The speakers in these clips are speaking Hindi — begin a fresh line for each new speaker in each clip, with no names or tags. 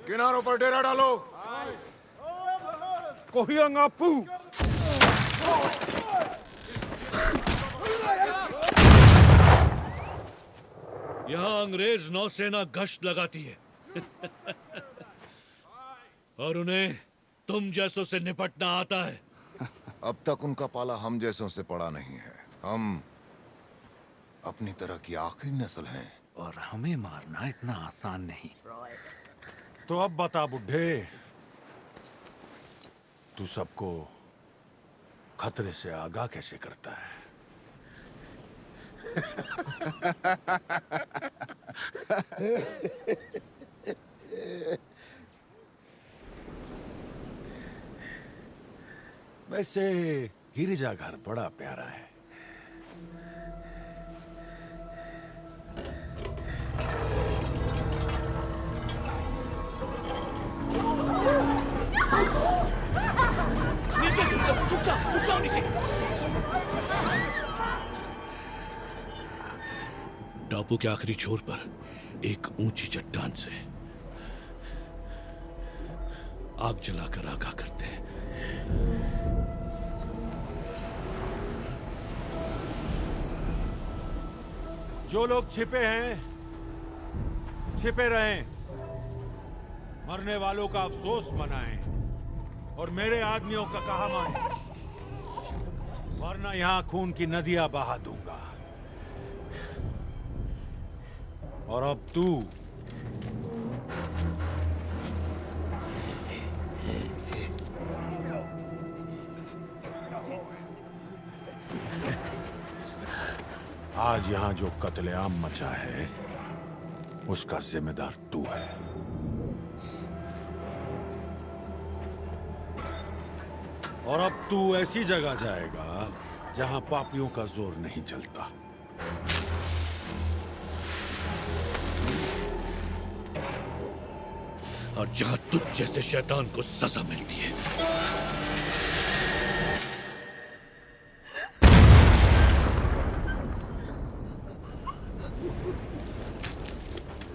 किनारों पर डेरा डालो।
कोहियांगापू।
यहाँ अंग्रेज नौसेना गश्त लगाती है और उन्हें तुम जैसों से निपटना आता है।
अब तक उनका पाला हम जैसों से पड़ा नहीं है। हम अपनी तरह की आखिरी नस्ल हैं।
और हमें मारना इतना आसान नहीं।
तो अब बता बुड्ढे, तू सबको खतरे से आगाह कैसे करता है? वैसे गिरिजाघर बड़ा प्यारा है।
नीचे झुक जाओ नीचे। टापू के आखिरी छोर पर एक ऊंची चट्टान से आग जलाकर आगाह करते हैं।
जो लोग छिपे हैं, छिपे रहें। मरने वालों का अफसोस मनाएं और मेरे आदमियों का कहा माने, वरना यहां खून की नदियां बहा दूंगा। और अब तू आज यहां जो कत्लेआम मचा है, उसका जिम्मेदार तू है। और अब तू ऐसी जगह जाएगा जहां पापियों का जोर नहीं चलता।
और जहां तुझ जैसे शैतान को सजा मिलती है।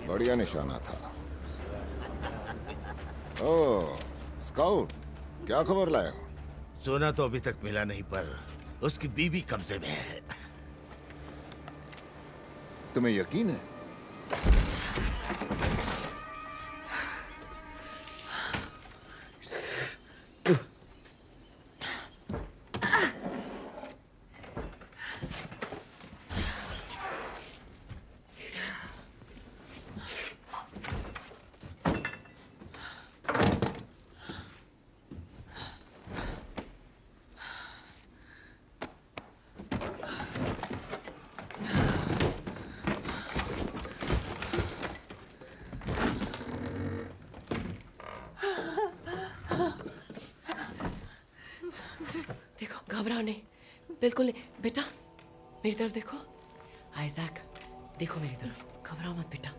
बढ़िया निशाना था। ओह, स्काउट, क्या खबर लाए हो?
सोना तो अभी तक मिला नहीं, पर उसकी बीवी कब्जे में है।
तुम्हें यकीन है?
घबराओ नहीं, बिल्कुल नहीं। बेटा मेरी तरफ देखो। आइजैक, देखो मेरी तरफ, घबराओ मत बेटा।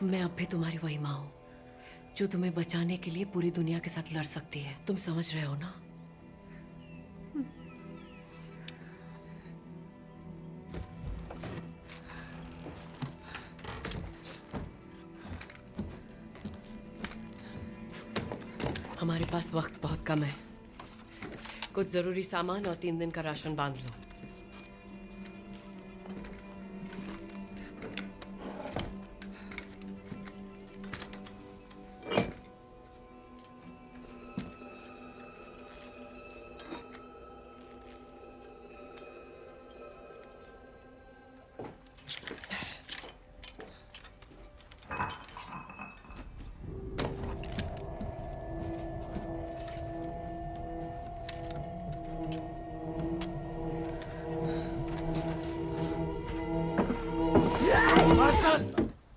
मैं अब भी तुम्हारी वही माँ हूं जो तुम्हें बचाने के लिए पूरी दुनिया के साथ लड़ सकती है। तुम समझ रहे हो ना? हमारे पास वक्त बहुत कम है। कुछ जरूरी सामान और 3 दिन का राशन बांध लो।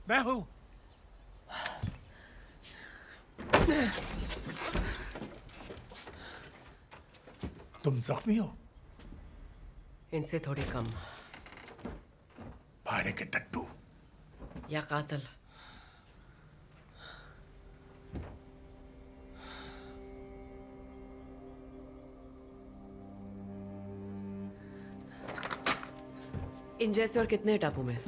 मैं हूं। तुम जख्मी हो?
इनसे थोड़ी कम।
भाड़े के टट्टू
या कातिल। इन जैसे और कितने टापू में?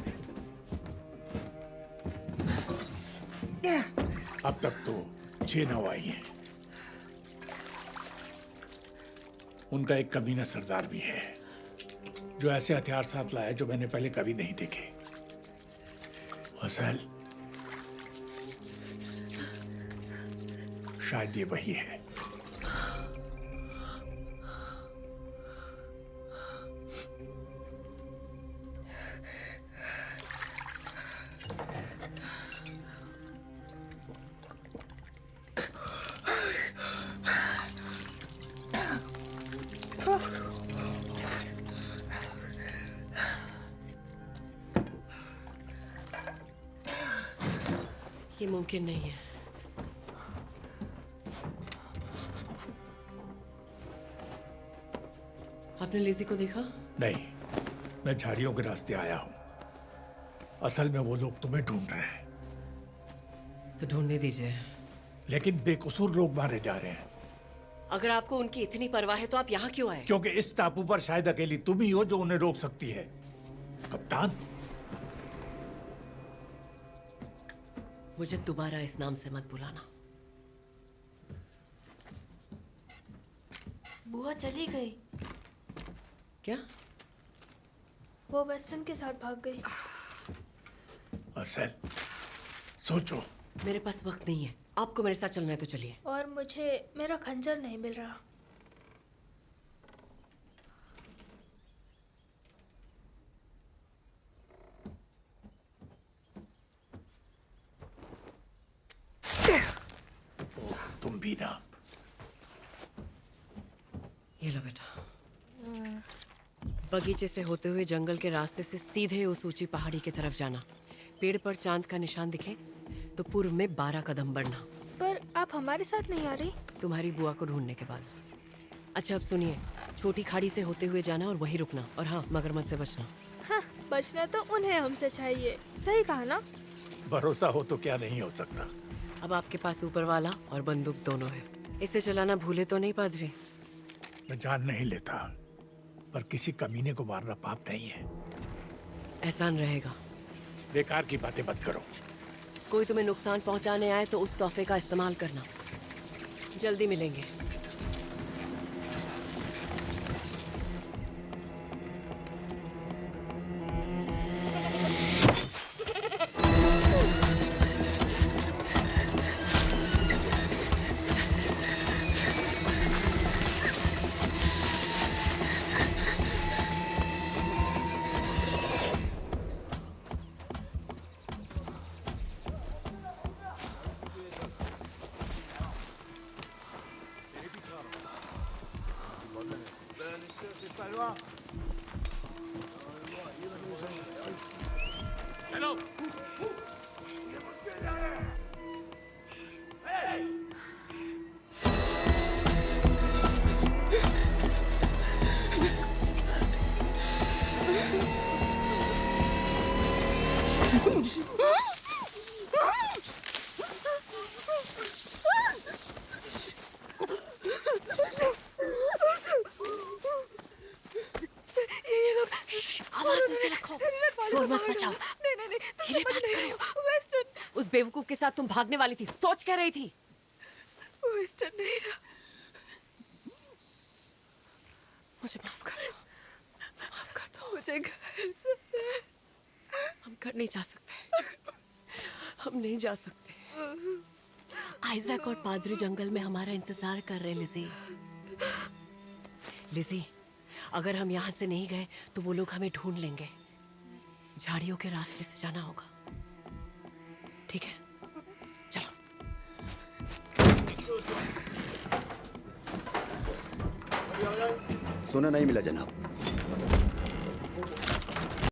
अब तक तो 6 नाव आई हैं। उनका एक कमीना सरदार भी है जो ऐसे हथियार साथ लाया जो मैंने पहले कभी नहीं देखे। असल शायद ये वही है।
ये मुमकिन नहीं है। आपने लिज़ी को देखा?
नहीं, मैं झाड़ियों के रास्ते आया हूं। असल में वो लोग तुम्हें ढूंढ रहे हैं।
तो ढूंढने दीजिए।
लेकिन बेकसूर लोग मारे जा रहे हैं।
अगर आपको उनकी इतनी परवाह है तो आप यहाँ क्यों आए?
क्योंकि इस टापू पर शायद अकेली तुम ही हो जो उन्हें रोक सकती है। कप्तान,
मुझे दोबारा इस नाम से मत बुलाना।
बुआ चली गई।
क्या?
वो वेस्टर्न के साथ भाग गई।
असल सोचो।
मेरे पास वक्त नहीं है। आपको मेरे साथ चलना है तो चलिए।
और मुझे मेरा खंजर नहीं मिल रहा।
ओह, तुम भी ना।
ये लो बेटा। बगीचे से होते हुए जंगल के रास्ते से सीधे उस ऊंची पहाड़ी की तरफ जाना। पेड़ पर चांद का निशान दिखे तो पूर्व में 12 कदम बढ़ना।
पर आप हमारे साथ नहीं आ रही?
तुम्हारी बुआ को ढूंढने के बाद। अच्छा अब सुनिए, छोटी खाड़ी से होते हुए जाना और वहीं रुकना। और हाँ, मगरमच्छ से बचना।
हाँ, बचना तो उन्हें हमसे चाहिए। सही कहा ना?
भरोसा हो तो क्या नहीं हो सकता।
अब आपके पास ऊपर वाला और बंदूक दोनों है। इसे चलाना भूले तो नहीं पादरी?
मैं जान नहीं लेता, पर किसी कमीने को मारना पाप नहीं है।
एहसान रहेगा।
बेकार की बातें मत करो।
कोई तुम्हें नुकसान पहुंचाने आए तो उस तोहफे का इस्तेमाल करना। जल्दी मिलेंगे। उस बेवकूफ के साथ तुम भागने वाली थी। सोच क्या रही थी?
वेस्टर्न नहीं रहा।
मुझे माफ कर दो। माफ कर दो।
मुझे घर जाना है।
हम घर नहीं जा सकते। हम नहीं जा सकते। आइजैक और पादरी जंगल में हमारा इंतजार कर रहे। लिज़ी, लिज़ी, अगर हम यहाँ से नहीं गए तो वो लोग हमें ढूंढ लेंगे। झाड़ियों के रास्ते से जाना होगा। ठीक है, चलो।
सोना नहीं मिला जनाब।